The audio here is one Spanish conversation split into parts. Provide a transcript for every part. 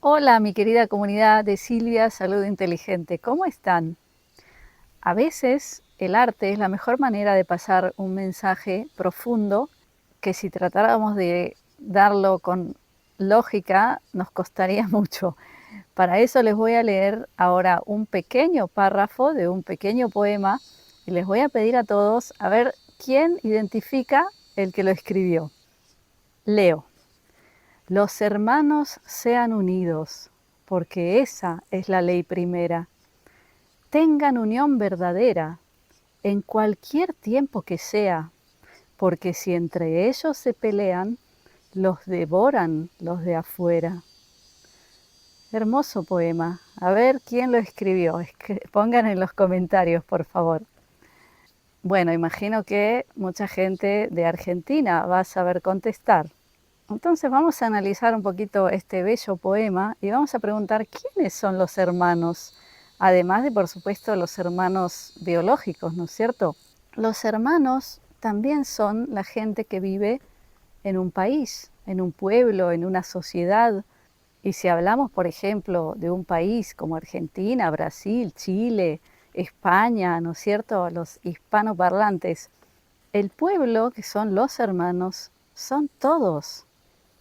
Hola, mi querida comunidad de Silvia Salud Inteligente, ¿cómo están? A veces el arte es la mejor manera de pasar un mensaje profundo que si tratáramos de darlo con lógica nos costaría mucho. Para eso les voy a leer ahora un pequeño párrafo de un pequeño poema y les voy a pedir a todos a ver quién identifica el que lo escribió. Leo. Los hermanos sean unidos, porque esa es la ley primera. Tengan unión verdadera, en cualquier tiempo que sea, porque si entre ellos se pelean, los devoran los de afuera. Hermoso poema. A ver quién lo escribió. Pongan en los comentarios, por favor. Bueno, imagino que mucha gente de Argentina va a saber contestar. Entonces vamos a analizar un poquito este bello poema y vamos a preguntar quiénes son los hermanos, además de, por supuesto, los hermanos biológicos, ¿no es cierto? Los hermanos también son la gente que vive en un país, en un pueblo, en una sociedad. Y si hablamos, por ejemplo, de un país como Argentina, Brasil, Chile, España, ¿no es cierto?, los hispanoparlantes, el pueblo, que son los hermanos, son todos.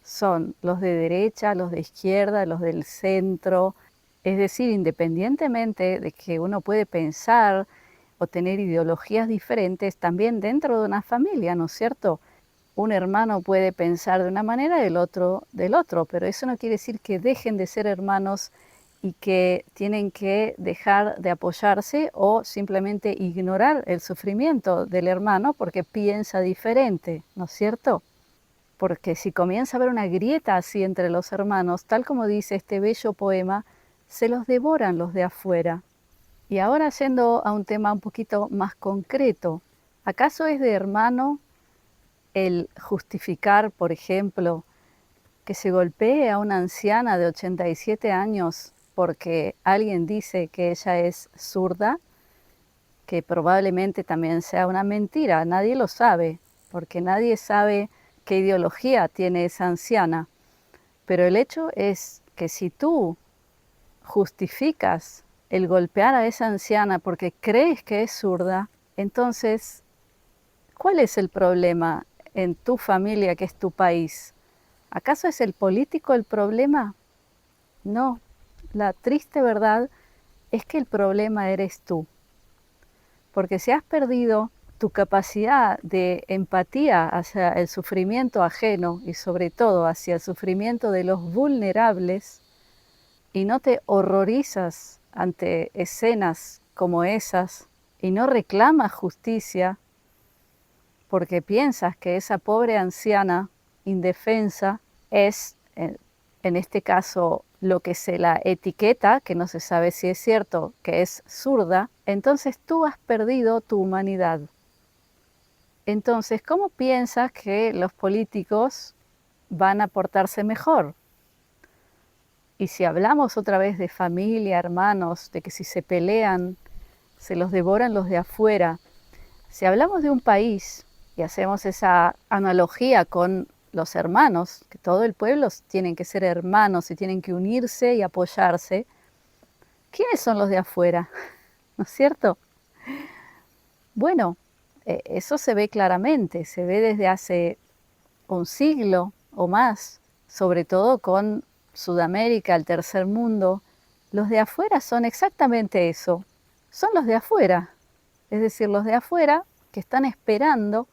Son los de derecha, los de izquierda, los del centro. Es decir, independientemente de que uno puede pensar o tener ideologías diferentes, también dentro de una familia, ¿no es cierto? Un hermano puede pensar de una manera, el otro del otro, pero eso no quiere decir que dejen de ser hermanos y que tienen que dejar de apoyarse o simplemente ignorar el sufrimiento del hermano porque piensa diferente, ¿no es cierto? Porque si comienza a haber una grieta así entre los hermanos, tal como dice este bello poema, se los devoran los de afuera. Y ahora yendo a un tema un poquito más concreto, ¿acaso es de hermano el justificar, por ejemplo, que se golpee a una anciana de 87 años porque alguien dice que ella es zurda? Que probablemente también sea una mentira, nadie lo sabe, porque nadie sabe qué ideología tiene esa anciana. Pero el hecho es que si tú justificas el golpear a esa anciana porque crees que es zurda, entonces, ¿cuál es el problema en tu familia, que es tu país? ¿Acaso es el político el problema? No, la triste verdad es que el problema eres tú. Porque si has perdido tu capacidad de empatía hacia el sufrimiento ajeno y sobre todo hacia el sufrimiento de los vulnerables y no te horrorizas ante escenas como esas y no reclamas justicia porque piensas que esa pobre anciana indefensa es, en este caso, lo que se la etiqueta, que no se sabe si es cierto, que es zurda, entonces tú has perdido tu humanidad. Entonces, ¿cómo piensas que los políticos van a portarse mejor? Y si hablamos otra vez de familia, hermanos, de que si se pelean, se los devoran los de afuera. Si hablamos de un país y hacemos esa analogía con los hermanos, que todo el pueblo tienen que ser hermanos y tienen que unirse y apoyarse, ¿quiénes son los de afuera? ¿No es cierto? Bueno, eso se ve claramente, se ve desde hace un siglo o más, sobre todo con Sudamérica, el tercer mundo. Los de afuera son exactamente eso, son los de afuera, es decir, los de afuera que están esperando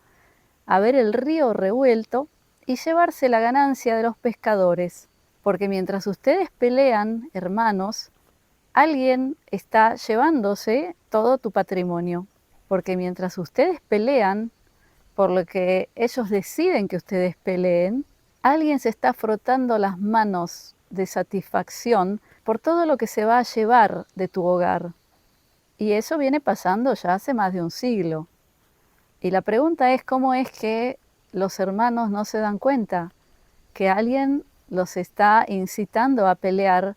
a ver el río revuelto y llevarse la ganancia de los pescadores, porque mientras ustedes pelean, hermanos, alguien está llevándose todo tu patrimonio, porque mientras ustedes pelean por lo que ellos deciden que ustedes peleen, alguien se está frotando las manos de satisfacción por todo lo que se va a llevar de tu hogar. Y eso viene pasando ya hace más de un siglo. Y la pregunta es cómo es que los hermanos no se dan cuenta que alguien los está incitando a pelear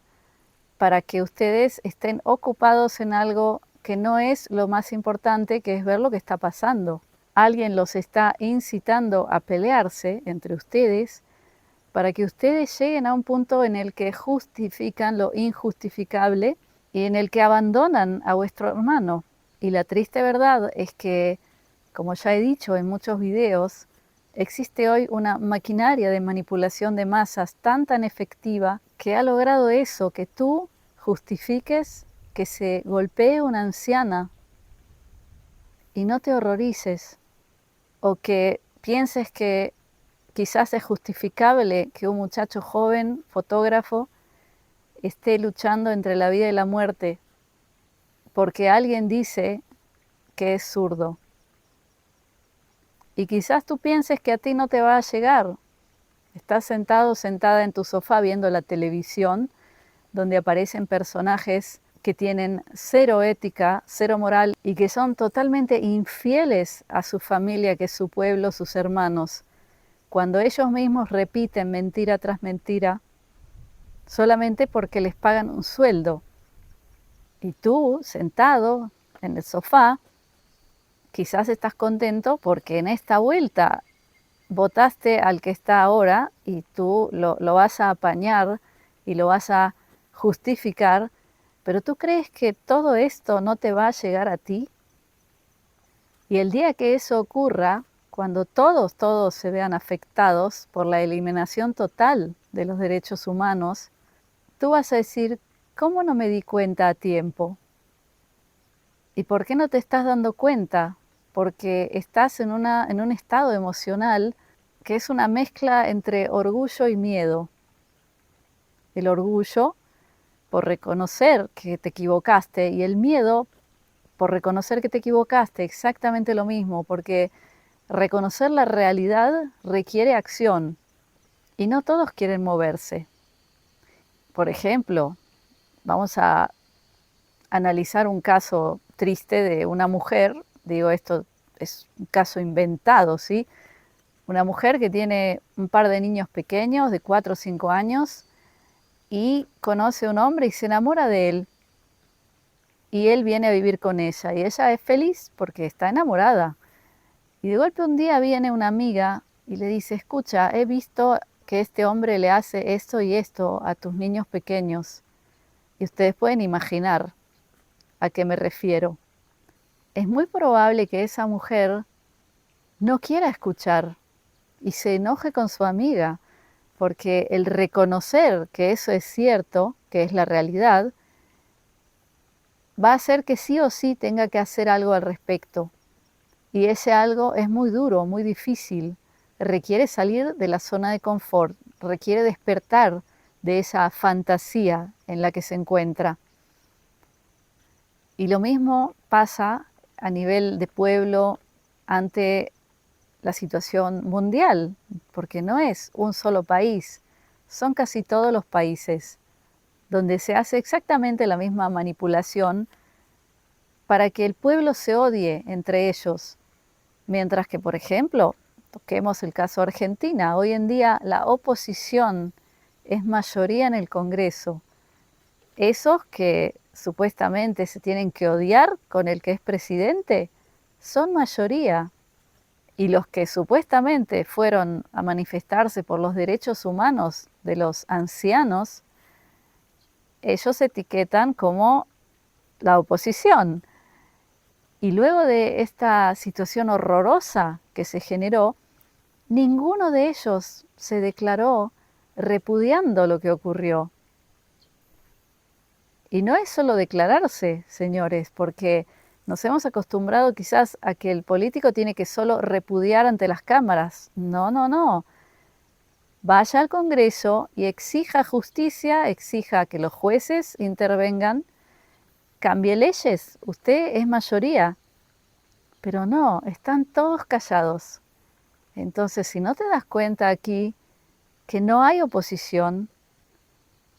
para que ustedes estén ocupados en algo que no es lo más importante, que es ver lo que está pasando. Alguien los está incitando a pelearse entre ustedes para que ustedes lleguen a un punto en el que justifican lo injustificable y en el que abandonan a vuestro hermano. Y la triste verdad es que, como ya he dicho en muchos videos, existe hoy una maquinaria de manipulación de masas tan efectiva que ha logrado eso, que tú justifiques que se golpee una anciana y no te horrorices, o que pienses que quizás es justificable que un muchacho joven, fotógrafo, esté luchando entre la vida y la muerte porque alguien dice que es zurdo. Y quizás tú pienses que a ti no te va a llegar. Estás sentado, sentada en tu sofá viendo la televisión, donde aparecen personajes que tienen cero ética, cero moral y que son totalmente infieles a su familia, que es su pueblo, sus hermanos, cuando ellos mismos repiten mentira tras mentira solamente porque les pagan un sueldo. Y tú, sentado en el sofá, quizás estás contento porque en esta vuelta votaste al que está ahora y tú lo vas a apañar y lo vas a justificar, pero tú crees que todo esto no te va a llegar a ti. Y el día que eso ocurra, cuando todos se vean afectados por la eliminación total de los derechos humanos, tú vas a decir, ¿cómo no me di cuenta a tiempo? ¿Y por qué no te estás dando cuenta? Porque estás en un estado emocional que es una mezcla entre orgullo y miedo. El orgullo por reconocer que te equivocaste y el miedo por reconocer que te equivocaste, exactamente lo mismo, porque reconocer la realidad requiere acción y no todos quieren moverse. Por ejemplo, vamos a analizar un caso triste de una mujer, digo esto es un caso inventado, ¿sí? Una mujer que tiene un par de niños pequeños de 4 o 5 años y conoce a un hombre y se enamora de él. Y él viene a vivir con ella y ella es feliz porque está enamorada. Y de golpe un día viene una amiga y le dice, escucha, he visto que este hombre le hace esto y esto a tus niños pequeños. Y ustedes pueden imaginar a qué me refiero. Es muy probable que esa mujer no quiera escuchar y se enoje con su amiga, porque el reconocer que eso es cierto, que es la realidad, va a hacer que sí o sí tenga que hacer algo al respecto. Y ese algo es muy duro, muy difícil. Requiere salir de la zona de confort, requiere despertar de esa fantasía en la que se encuentra. Y lo mismo pasa a nivel de pueblo ante la situación mundial, porque no es un solo país, son casi todos los países donde se hace exactamente la misma manipulación para que el pueblo se odie entre ellos. Mientras que, por ejemplo, toquemos el caso Argentina, hoy en día la oposición es mayoría en el Congreso. Esos que supuestamente se tienen que odiar con el que es presidente son mayoría. Y los que supuestamente fueron a manifestarse por los derechos humanos de los ancianos, ellos se etiquetan como la oposición. Y luego de esta situación horrorosa que se generó, ninguno de ellos se declaró repudiando lo que ocurrió. Y no es solo declararse, señores, porque nos hemos acostumbrado quizás a que el político tiene que solo repudiar ante las cámaras. No, no, no. Vaya al Congreso y exija justicia, exija que los jueces intervengan, cambie leyes. Usted es mayoría. Pero no, están todos callados. Entonces, si no te das cuenta aquí que no hay oposición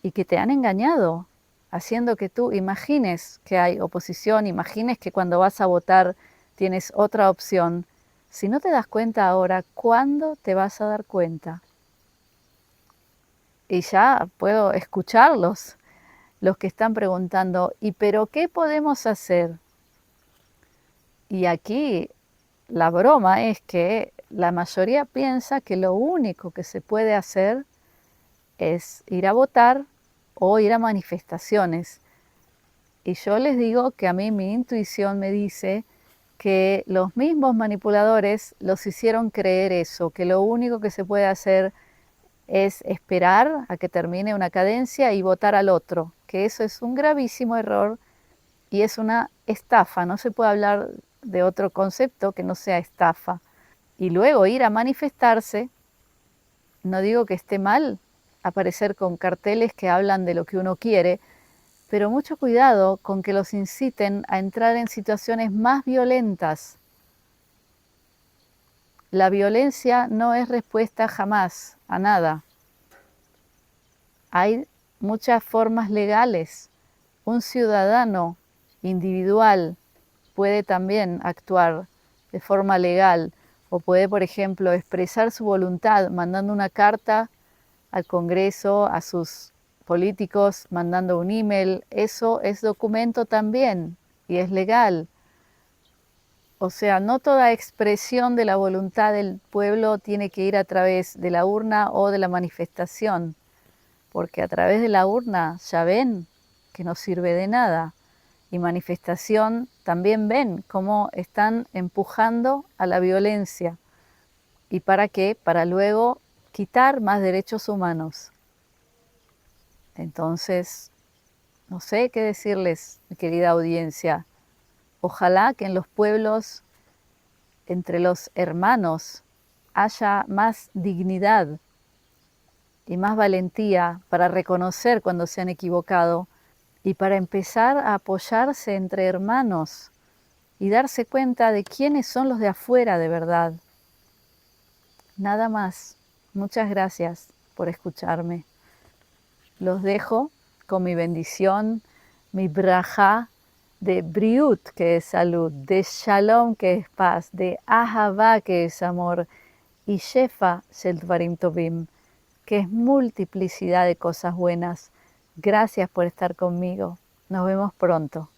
y que te han engañado, haciendo que tú imagines que hay oposición, imagines que cuando vas a votar tienes otra opción, si no te das cuenta ahora, ¿cuándo te vas a dar cuenta? Y ya puedo escucharlos, los que están preguntando, ¿y pero qué podemos hacer? Y aquí la broma es que la mayoría piensa que lo único que se puede hacer es ir a votar o ir a manifestaciones. Y yo les digo que a mí mi intuición me dice que los mismos manipuladores los hicieron creer eso, que lo único que se puede hacer es esperar a que termine una cadencia y votar al otro, que eso es un gravísimo error y es una estafa, no se puede hablar de otro concepto que no sea estafa. Y luego ir a manifestarse, no digo que esté mal aparecer con carteles que hablan de lo que uno quiere, pero mucho cuidado con que los inciten a entrar en situaciones más violentas. La violencia no es respuesta jamás a nada. Hay muchas formas legales. Un ciudadano individual puede también actuar de forma legal o puede, por ejemplo, expresar su voluntad mandando una carta al Congreso, a sus políticos, mandando un email. Eso es documento también y es legal. O sea, no toda expresión de la voluntad del pueblo tiene que ir a través de la urna o de la manifestación, porque a través de la urna ya ven que no sirve de nada. Y manifestación también ven cómo están empujando a la violencia. ¿Y para qué? Para luego quitar más derechos humanos. Entonces, no sé qué decirles, mi querida audiencia. Ojalá que en los pueblos, entre los hermanos, haya más dignidad y más valentía para reconocer cuando se han equivocado y para empezar a apoyarse entre hermanos y darse cuenta de quiénes son los de afuera de verdad. Nada más. Muchas gracias por escucharme. Los dejo con mi bendición, mi brajá de briut, que es salud, de shalom, que es paz, de ahavá, que es amor, y shefa shel dvarim tovim, que es multiplicidad de cosas buenas. Gracias por estar conmigo. Nos vemos pronto.